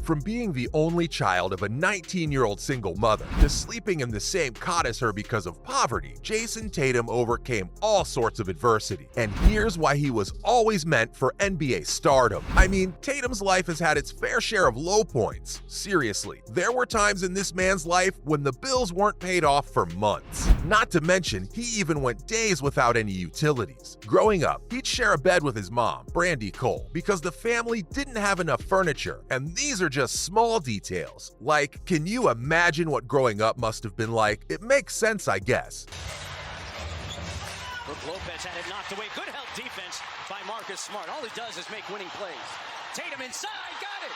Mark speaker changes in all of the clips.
Speaker 1: From being the only child of a 19-year-old single mother to sleeping in the same cot as her because of poverty, Jayson Tatum overcame all sorts of adversity. And here's why he was always meant for NBA stardom. I mean, Tatum's life has had its fair share of low points. Seriously, there were times in this man's life when the bills weren't paid off for months. Not to mention, he even went days without any utilities. Growing up, he'd share a bed with his mom, Brandy Cole, because the family didn't have enough furniture, and these are just small details. Like, can you imagine what growing up must have been like? It makes sense, I guess.
Speaker 2: Brook Lopez had it knocked away. Good help defense by Marcus Smart. All he does is make winning plays. Tatum inside, got it!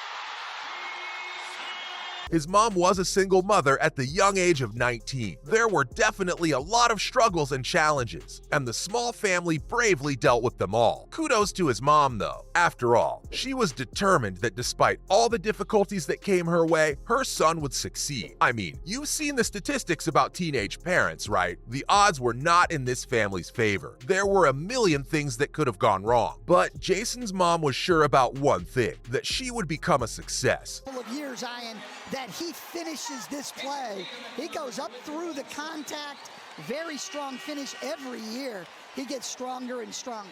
Speaker 1: His mom was a single mother at the young age of 19. There were definitely a lot of struggles and challenges, and the small family bravely dealt with them all. Kudos to his mom, though. After all, she was determined that despite all the difficulties that came her way, her son would succeed. I mean, you've seen the statistics about teenage parents, right? The odds were not in this family's favor. There were a million things that could have gone wrong, but Jayson's mom was sure about one thing, that she would become a success.
Speaker 3: Of years, Ian, that he finishes this play. He goes up through the contact, very strong finish every year. He gets stronger and stronger.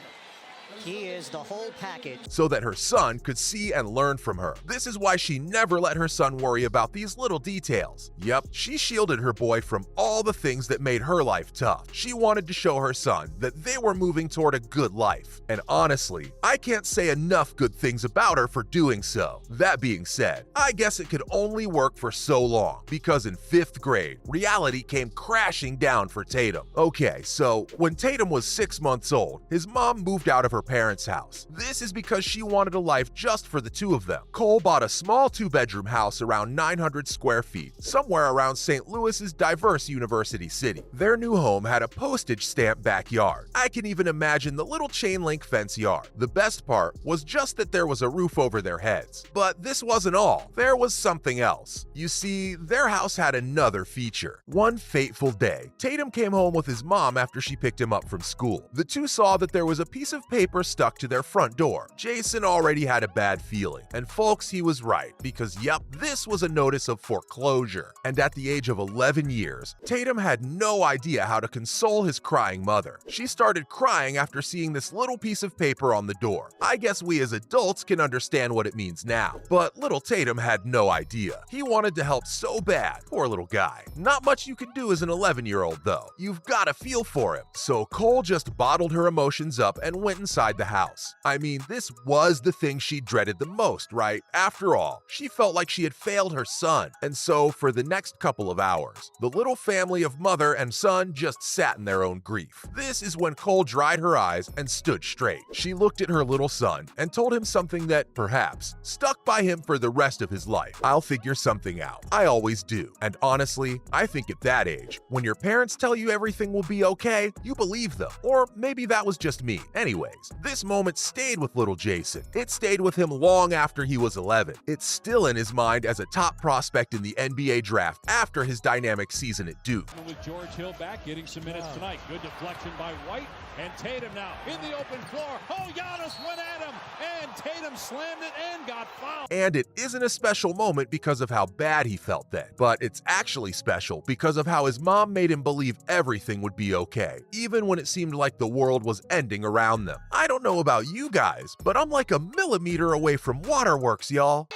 Speaker 4: He is the whole package.
Speaker 1: So that her son could see and learn from her. This is why she never let her son worry about these little details. Yep, she shielded her boy from all the things that made her life tough. She wanted to show her son that they were moving toward a good life. And honestly, I can't say enough good things about her for doing so. That being said, I guess it could only work for so long, because in 5th grade, reality came crashing down for Tatum. Okay, so when Tatum was 6 months old, his mom moved out of her parents' house. This is because she wanted a life just for the two of them. Cole bought a small 2-bedroom house around 900 square feet, somewhere around St. Louis's diverse university city. Their new home had a postage stamp backyard. I can even imagine the little chain link fence yard. The best part was just that there was a roof over their heads. But this wasn't all. There was something else. You see, their house had another feature. One fateful day, Tatum came home with his mom after she picked him up from school. The two saw that there was a piece of paper stuck to their front door. Jayson already had a bad feeling, and folks, he was right, because yep, this was a notice of foreclosure. And at the age of 11 years, Tatum had no idea how to console his crying mother. She started crying after seeing this little piece of paper on the door. I guess we as adults can understand what it means now, but little Tatum had no idea. He wanted to help so bad. Poor little guy. Not much you can do as an 11-year-old though. You've got to feel for him. So Cole just bottled her emotions up and went inside the house. I mean, this was the thing she dreaded the most, right? After all, she felt like she had failed her son. And so, for the next couple of hours, the little family of mother and son just sat in their own grief. This is when Cole dried her eyes and stood straight. She looked at her little son and told him something that, perhaps, stuck by him for the rest of his life. I'll figure something out. I always do. And honestly, I think at that age, when your parents tell you everything will be okay, you believe them. Or maybe that was just me. Anyways, this moment stayed with little Jayson. It stayed with him long after he was 11. It's still in his mind as a top prospect in the NBA draft after his dynamic season at Duke.
Speaker 5: With George Hill back, getting some minutes tonight. Good deflection by White, and Tatum now in the open floor. Oh, Giannis went at him, and Tatum slammed it and got fouled.
Speaker 1: And it isn't a special moment because of how bad he felt then, but it's actually special because of how his mom made him believe everything would be okay, even when it seemed like the world was ending around them. I don't know about you guys, but I'm like a millimeter away from waterworks, y'all.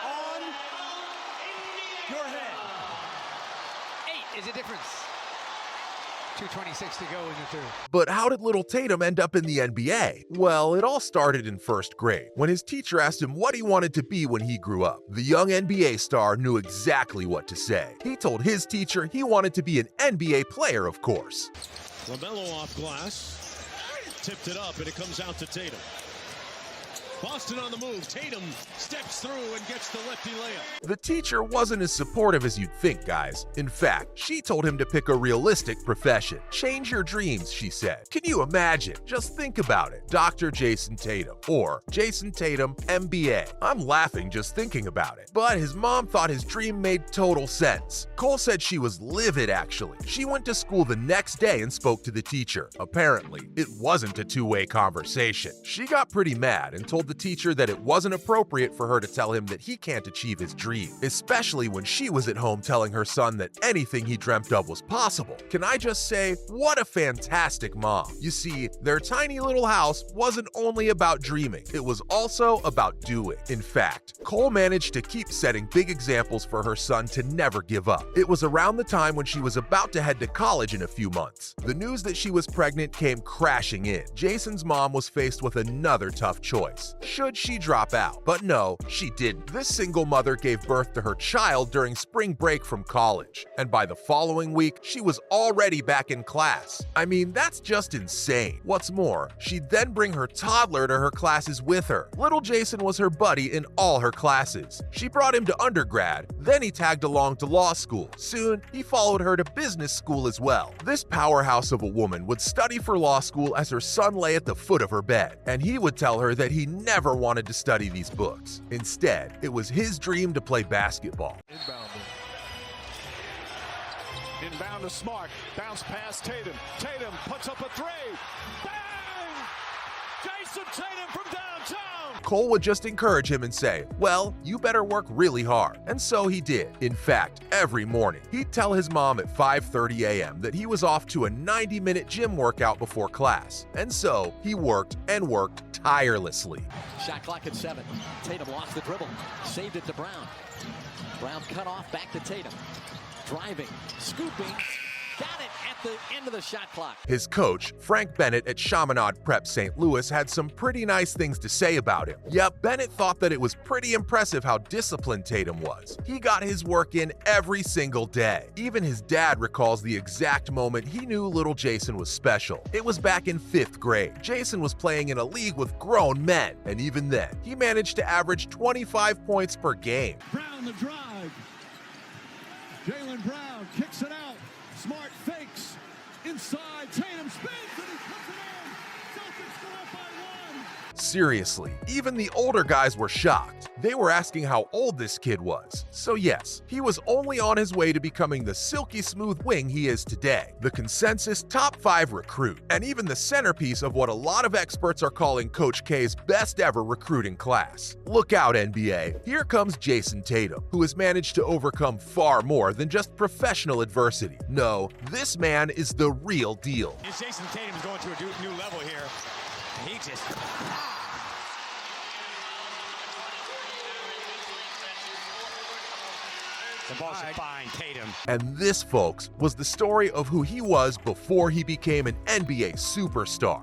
Speaker 2: On your head. 8 is a difference.
Speaker 4: 2:26 to go in the third.
Speaker 1: But how did little Tatum end up in the NBA? Well, it all started in 1st grade, when his teacher asked him what he wanted to be when he grew up. The young NBA star knew exactly what to say. He told his teacher he wanted to be an NBA player, of course.
Speaker 5: LaMelo off glass, tipped it up, and it comes out to Tatum. Boston on the move. Tatum steps through and gets the lefty layup.
Speaker 1: The teacher wasn't as supportive as you'd think, guys. In fact, she told him to pick a realistic profession. Change your dreams, she said. Can you imagine? Just think about it. Dr. Jayson Tatum, or Jayson Tatum, MBA. I'm laughing just thinking about it. But his mom thought his dream made total sense. Cole said she was livid, actually. She went to school the next day and spoke to the teacher. Apparently, it wasn't a two-way conversation. She got pretty mad and told the teacher that it wasn't appropriate for her to tell him that he can't achieve his dream, especially when she was at home telling her son that anything he dreamt of was possible. Can I just say, what a fantastic mom. You see, their tiny little house wasn't only about dreaming, it was also about doing. In fact, Cole managed to keep setting big examples for her son to never give up. It was around the time when she was about to head to college in a few months. The news that she was pregnant came crashing in. Jayson's mom was faced with another tough choice. Should she drop out? But no, she didn't. This single mother gave birth to her child during spring break from college, and by the following week, she was already back in class. I mean, that's just insane. What's more, she'd then bring her toddler to her classes with her. Little Jayson was her buddy in all her classes. She brought him to undergrad, then he tagged along to law school. Soon, he followed her to business school as well. This powerhouse of a woman would study for law school as her son lay at the foot of her bed, and he would tell her that he never wanted to study these books. Instead, it was his dream to play basketball.
Speaker 6: Inbound to Smart. Bounce past Tatum. Tatum puts up a three. Bang! Jayson Tatum from downtown.
Speaker 1: Cole would just encourage him and say, well, you better work really hard. And so he did. In fact, every morning, he'd tell his mom at 5:30 a.m. that he was off to a 90-minute gym workout before class. And so he worked and worked tirelessly.
Speaker 2: Shot clock at 7. Tatum lost the dribble. Saved it to Brown. Brown cut off, back to Tatum. Driving, scooping, got it at the end of the shot clock.
Speaker 1: His coach, Frank Bennett at Chaminade Prep St. Louis, had some pretty nice things to say about him. Yep, Bennett thought that it was pretty impressive how disciplined Tatum was. He got his work in every single day. Even his dad recalls the exact moment he knew little Jayson was special. It was back in 5th grade. Jayson was playing in a league with grown men, and even then, he managed to average 25 points per game.
Speaker 5: Brown the drive. Jaylen Brown kicks it out. Smart fakes. Inside. Tatum spins and he puts it in. Celtics go up by 1.
Speaker 1: Seriously, even the older guys were shocked. They were asking how old this kid was. So yes, he was only on his way to becoming the silky smooth wing he is today, the consensus top 5 recruit, and even the centerpiece of what a lot of experts are calling Coach K's best ever recruiting class. Look out, NBA. Here comes Jayson Tatum, who has managed to overcome far more than just professional adversity. No, this man is the real deal.
Speaker 2: Jayson Tatum is going to a new level here. He just... The ball's fine, Tatum.
Speaker 1: And this, folks, was the story of who he was before he became an NBA superstar.